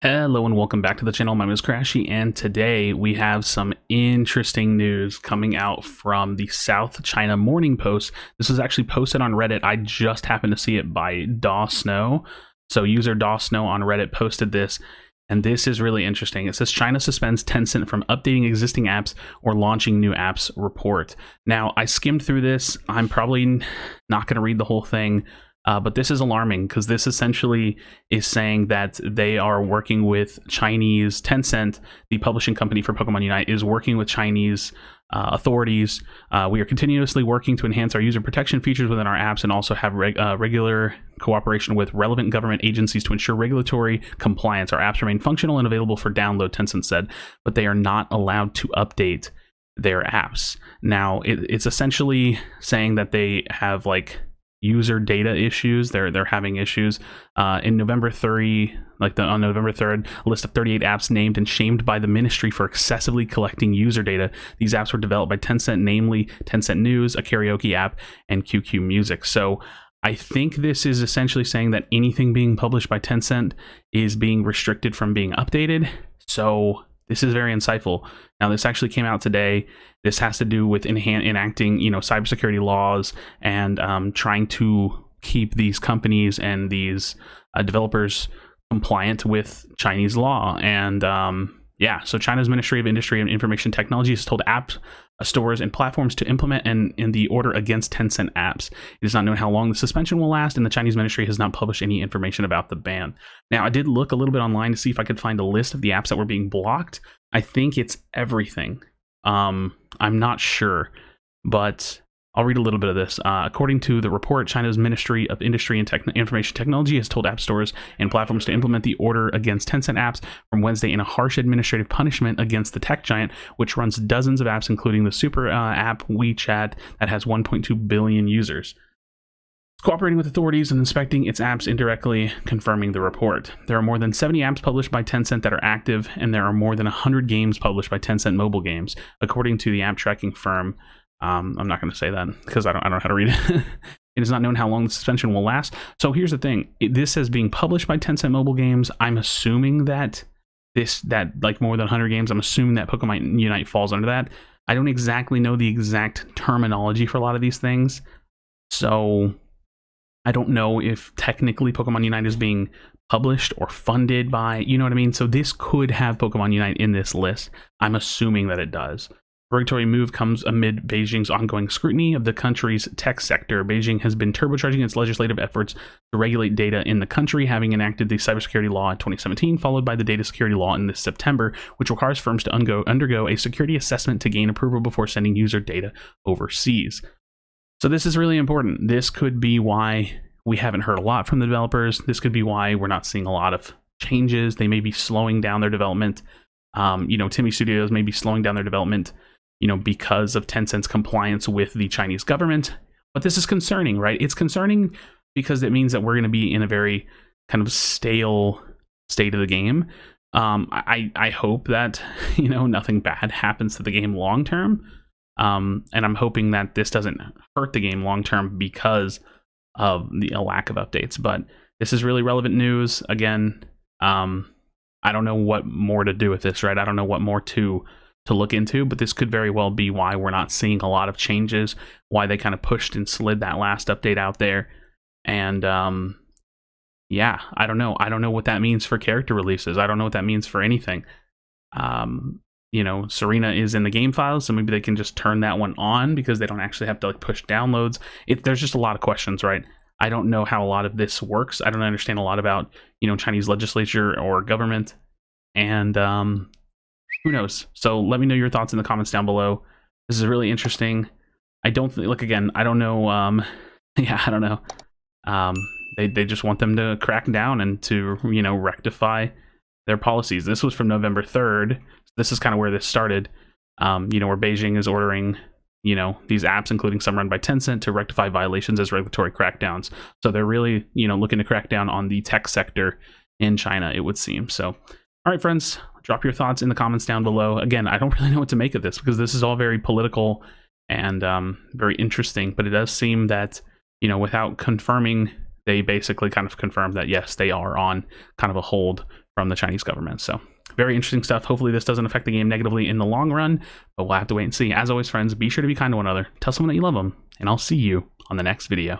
Hello and welcome back to the channel. My name is Krashy, and today we have some interesting news coming out from the South China Morning Post. This was actually posted on Reddit. I just happened to see it by Daw Snow. So user Daw Snow on Reddit posted this, and this is really interesting. It says China suspends Tencent from updating existing apps or launching new apps report. Now, I skimmed through this. I'm probably not going to read the whole thing. But this is alarming because this essentially is saying that they are working with Chinese Tencent, the publishing company for Pokemon Unite, is working with Chinese authorities. We are continuously working to enhance our user protection features within our apps and also have regular cooperation with relevant government agencies to ensure regulatory compliance. Our apps remain functional and available for download, Tencent said, but they are not allowed to update their apps. Now, it's essentially saying that they have user data issues. They're having issues. In November 30, on November 3rd, a list of 38 apps named and shamed by the ministry for excessively collecting user data. These apps were developed by Tencent, namely Tencent News, a karaoke app, and QQ Music. So I think this is essentially saying that anything being published by Tencent is being restricted from being updated. So this is very insightful. Now, this actually came out today. This has to do with enacting, cybersecurity laws and trying to keep these companies and these developers compliant with Chinese law. And so China's Ministry of Industry and Information Technology has told app stores and platforms to implement in the order against Tencent apps. It is not known how long the suspension will last, and the Chinese ministry has not published any information about the ban. Now, I did look a little bit online to see if I could find a list of the apps that were being blocked. I think it's everything. I'm not sure, but I'll read a little bit of this. According to the report, China's Ministry of Industry and Information Technology has told app stores and platforms to implement the order against Tencent apps from Wednesday in a harsh administrative punishment against the tech giant, which runs dozens of apps, including the super app WeChat that has 1.2 billion users. It's cooperating with authorities and inspecting its apps indirectly, confirming the report. There are more than 70 apps published by Tencent that are active, and there are more than 100 games published by Tencent mobile games, according to the app tracking firm. I'm not going to say that because I don't know how to read it. It is not known how long the suspension will last. So here's the thing. This says being published by Tencent mobile games. I'm assuming that more than 100 games, I'm assuming that Pokemon Unite falls under that. I don't exactly know the exact terminology for a lot of these things. So I don't know if technically Pokemon Unite is being published or funded by, you know what I mean? So this could have Pokemon Unite in this list. I'm assuming that it does. Regulatory move comes amid Beijing's ongoing scrutiny of the country's tech sector. Beijing has been turbocharging its legislative efforts to regulate data in the country, having enacted the cybersecurity law in 2017, followed by the data security law in this September, which requires firms to undergo a security assessment to gain approval before sending user data overseas. So this is really important. This could be why we haven't heard a lot from the developers. This could be why we're not seeing a lot of changes. They may be slowing down their development. Timmy Studios may be slowing down their development because of Tencent's compliance with the Chinese government. But this is concerning, right? It's concerning because it means that we're going to be in a very kind of stale state of the game. I hope that, nothing bad happens to the game long term. And I'm hoping that this doesn't hurt the game long term because of the lack of updates. But this is really relevant news. Again, I don't know what more to do with this, right? I don't know what more to look into, but this could very well be why we're not seeing a lot of changes, why they kind of pushed and slid that last update out there. And I don't know. I don't know what that means for character releases. I don't know what that means for anything. Serena is in the game files, so maybe they can just turn that one on because they don't actually have to push downloads. There's just a lot of questions, right? I don't know how a lot of this works. I don't understand a lot about, Chinese legislature or government. And who knows? So let me know your thoughts in the comments down below. This is really interesting. I don't I don't know. I don't know. They just want them to crack down and to, rectify their policies. This was from November 3rd. This is kind of where this started, where Beijing is ordering, these apps, including some run by Tencent, to rectify violations as regulatory crackdowns. So they're really, looking to crack down on the tech sector in China, it would seem. So, all right, friends, drop your thoughts in the comments down below. Again, I don't really know what to make of this because this is all very political and very interesting, but it does seem that, without confirming, they basically kind of confirmed that, yes, they are on kind of a hold from the Chinese government. So very interesting stuff. Hopefully this doesn't affect the game negatively in the long run, but we'll have to wait and see. As always, friends, be sure to be kind to one another. Tell someone that you love them, and I'll see you on the next video.